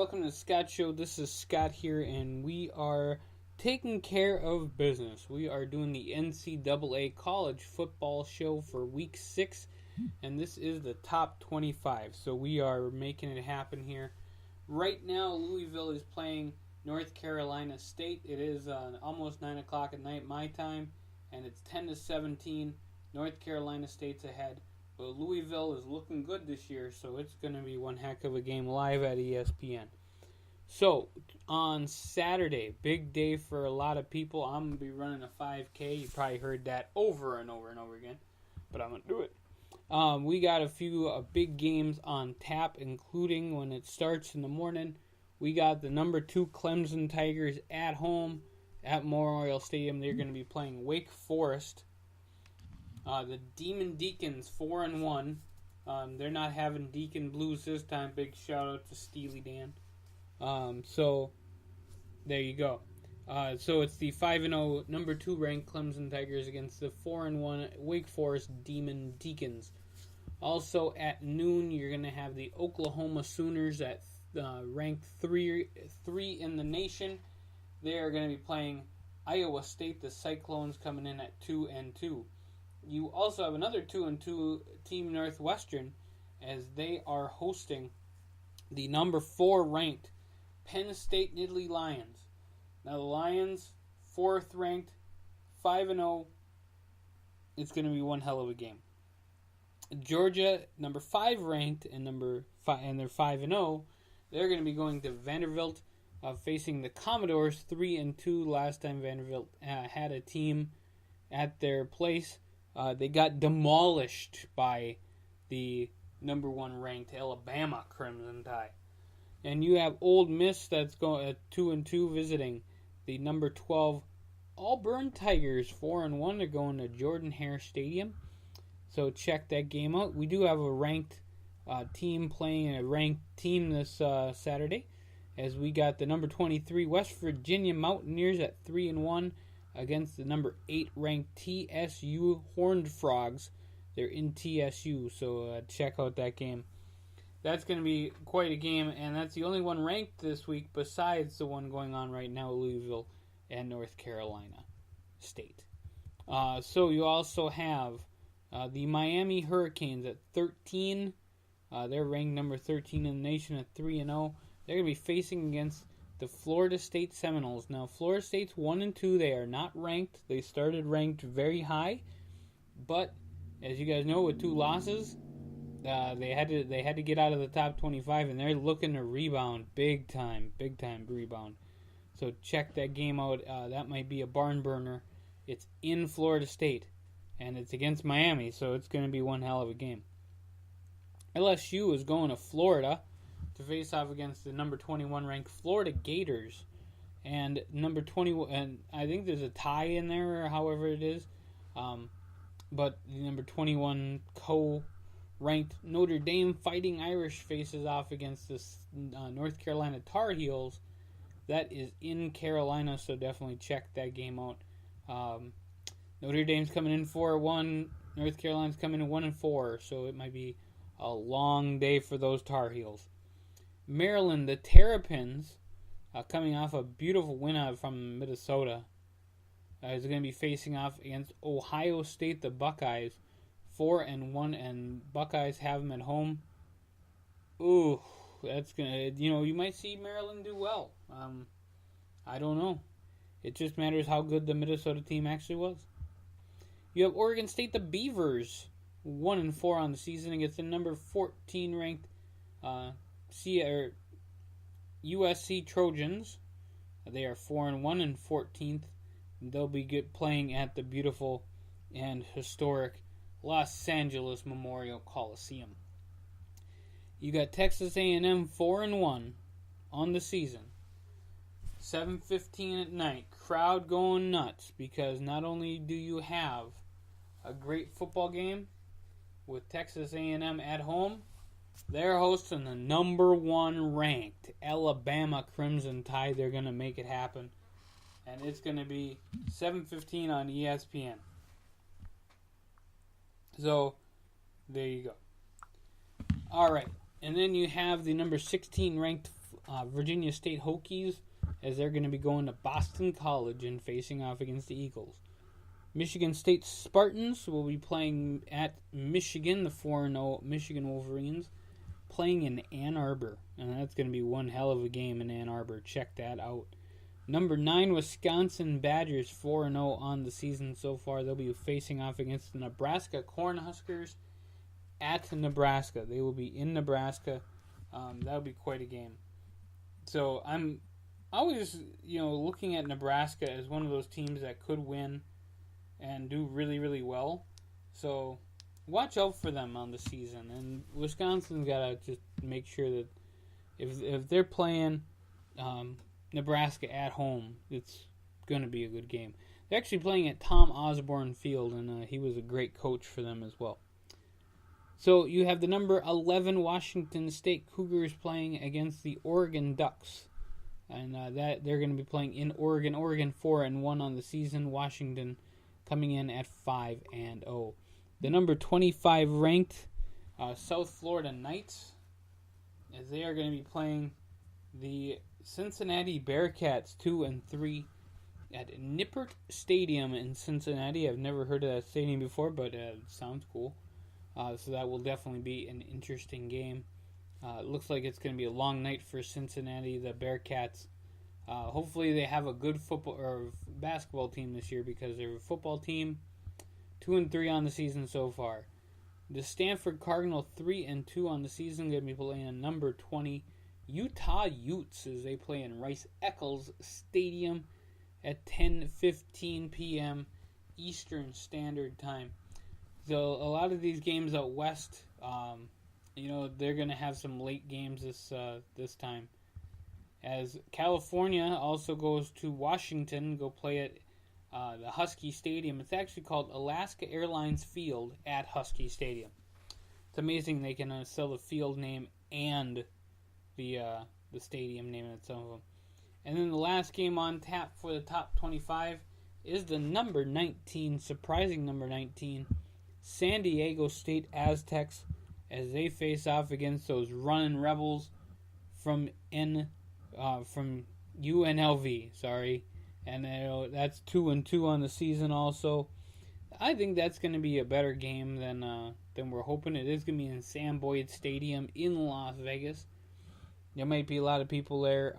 welcome to the Scott Show. This is Scott here, and we are taking care of business. We are doing the NCAA college football show for week 6, and this is the top 25. So we are making it happen here. Right now, Louisville is playing North Carolina State. It is almost 9 o'clock at night my time, and it's 10-17. North Carolina State's ahead. But Louisville is looking good this year, so it's going to be one heck of a game live at ESPN. So, on Saturday, big day for a lot of people. I'm going to be running a 5K. You probably heard that over and over and over again, but I'm going to do it. We got a few big games on tap, including when it starts in the morning. We got the number 2 Clemson Tigers at home at Memorial Stadium. They're going to be playing Wake Forest. The Demon Deacons 4-1. They're not having Deacon Blues this time. Big shout out to Steely Dan. So there you go. So it's the 5-0 number 2 ranked Clemson Tigers against the 4-1 Wake Forest Demon Deacons. Also at noon, you're going to have the Oklahoma Sooners at ranked 3 in the nation. They are going to be playing Iowa State. The Cyclones coming in at 2-2. You also have another 2-2 team, Northwestern, as they are hosting the number 4 ranked Penn State Nittany Lions. Now the Lions, 4th ranked, 5-0. It's going to be one hell of a game. Georgia, number 5 ranked, and they're 5-0. They're going to be going to Vanderbilt, facing the Commodores, 3-2. Last time Vanderbilt had a team at their place. They got demolished by the number 1 ranked Alabama Crimson Tide. And you have Ole Miss that's going at 2-2 visiting the number 12 Auburn Tigers 4-1. They're going to Jordan-Hare Stadium. So check that game out. We do have a ranked team playing a ranked team this Saturday, as we got the number 23 West Virginia Mountaineers at 3-1. Against the number 8 ranked TSU Horned Frogs. They're in TSU, so check out that game. That's going to be quite a game, and that's the only one ranked this week besides the one going on right now, Louisville and North Carolina State. So you also have the Miami Hurricanes at 13. They're ranked number 13 in the nation at 3-0. They're going to be facing against the Florida State Seminoles. Now, Florida State's 1-2. They are not ranked. They started ranked very high, but as you guys know, with 2 losses, they had to get out of the top 25, and they're looking to rebound big time rebound. So check that game out. That might be a barn burner. It's in Florida State, and it's against Miami, so it's going to be one hell of a game. LSU is going to Florida to face off against the number 21 ranked Florida Gators, and number 21, and I think there's a tie in there, or however it is, but the number 21 co-ranked Notre Dame Fighting Irish faces off against the North Carolina Tar Heels. That is in Carolina, so definitely check that game out. Notre Dame's coming in 4-1, North Carolina's coming in 1-4, so it might be a long day for those Tar Heels. Maryland, the Terrapins, coming off a beautiful win from Minnesota, is going to be facing off against Ohio State, the Buckeyes, 4-1, and Buckeyes have them at home. Ooh, that's gonna, you might see Maryland do well. I don't know. It just matters how good the Minnesota team actually was. You have Oregon State, the Beavers, 1-4 on the season against the number 14 ranked USC Trojans. They are 4-1 and 14th. They'll be playing at the beautiful and historic Los Angeles Memorial Coliseum. You got Texas A&M 4-1 on the season. 7:15 at night. Crowd going nuts, because not only do you have a great football game with Texas A&M at home, they're hosting the number 1 ranked Alabama Crimson Tide. They're going to make it happen. And it's going to be 7:15 on ESPN. So, there you go. All right. And then you have the number 16 ranked Virginia State Hokies, as they're going to be going to Boston College and facing off against the Eagles. Michigan State Spartans will be playing at Michigan, the 4-0 Michigan Wolverines, playing in Ann Arbor. And that's going to be one hell of a game in Ann Arbor. Check that out. Number 9, Wisconsin Badgers, 4-0 on the season so far. They'll be facing off against the Nebraska Cornhuskers at Nebraska. They will be in Nebraska. That'll be quite a game. So I'm always, looking at Nebraska as one of those teams that could win and do really, really well. So watch out for them on the season. And Wisconsin's got to just make sure that if they're playing Nebraska at home, it's going to be a good game. They're actually playing at Tom Osborne Field, and he was a great coach for them as well. So you have the number 11 Washington State Cougars playing against the Oregon Ducks. And that they're going to be playing in Oregon. Oregon 4-1 on the season. Washington coming in at 5-0. The number 25 ranked South Florida Knights, as they are going to be playing the Cincinnati Bearcats 2-3 at Nippert Stadium in Cincinnati. I've never heard of that stadium before, but it sounds cool. So that will definitely be an interesting game. It looks like it's going to be a long night for Cincinnati, the Bearcats. Hopefully they have a good football or basketball team this year, because they're a football team 2-3 on the season so far. The Stanford Cardinal 3-2 on the season, going to be playing number 20 Utah Utes as they play in Rice-Eccles Stadium at 10:15 p.m. Eastern Standard Time. So a lot of these games out west, they're going to have some late games this time. As California also goes to Washington, go play at the Husky Stadium. It's actually called Alaska Airlines Field at Husky Stadium. It's amazing they can sell the field name and the stadium name in some of them. And then the last game on tap for the top 25 is the number 19, surprising number 19, San Diego State Aztecs, as they face off against those running Rebels from UNLV. And that's 2-2 on the season also. I think that's going to be a better game than we're hoping. It is going to be in Sam Boyd Stadium in Las Vegas. There might be a lot of people there.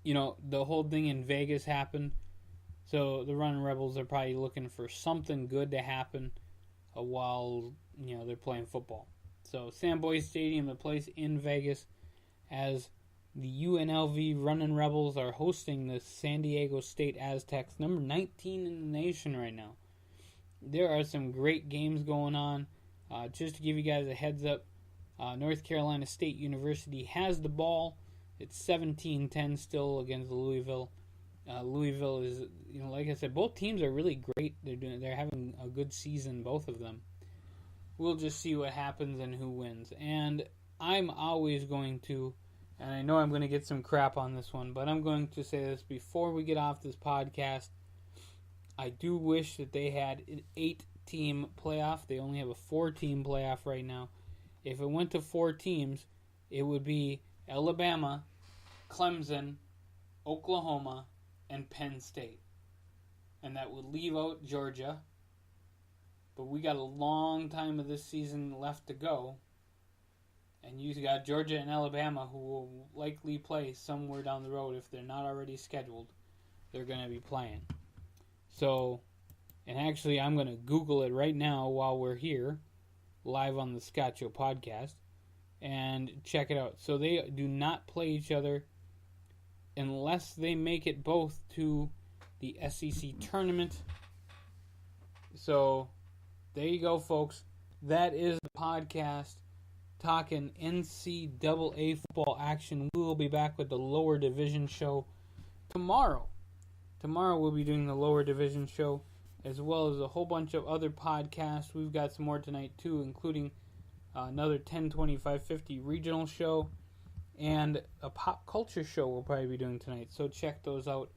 The whole thing in Vegas happened. So the Running Rebels are probably looking for something good to happen while they're playing football. So Sam Boyd Stadium, the place in Vegas, as the UNLV Running Rebels are hosting the San Diego State Aztecs, number 19 in the nation right now. There are some great games going on. Just to give you guys a heads up, North Carolina State University has the ball. It's 17-10 still against Louisville. Louisville is, like I said, both teams are really great. They're having a good season, both of them. We'll just see what happens and who wins. And I'm always going to, and I know I'm going to get some crap on this one, but I'm going to say this before we get off this podcast. I do wish that they had an 8-team playoff. They only have a 4-team playoff right now. If it went to 4 teams, it would be Alabama, Clemson, Oklahoma, and Penn State. And that would leave out Georgia. But we got a long time of this season left to go. And you got Georgia and Alabama, who will likely play somewhere down the road. If they're not already scheduled, they're going to be playing. So, and actually I'm going to Google it right now while we're here, live on the Scott Show podcast, and check it out. So they do not play each other unless they make it both to the SEC tournament. So there you go, folks. That is the podcast talking NCAA football action. We will be back with the lower division show tomorrow. Tomorrow we'll be doing the lower division show, as well as a whole bunch of other podcasts. We've got some more tonight too, including another 10-25-50 regional show, and a pop culture show we'll probably be doing tonight. So check those out.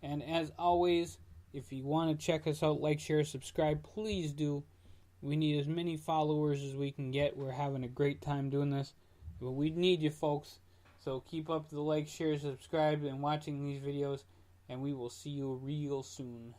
And as always, if you want to check us out, like, share, subscribe, please do. We need as many followers as we can get. We're having a great time doing this. But we need you, folks. So keep up the like, share, subscribe, and watching these videos, and we will see you real soon.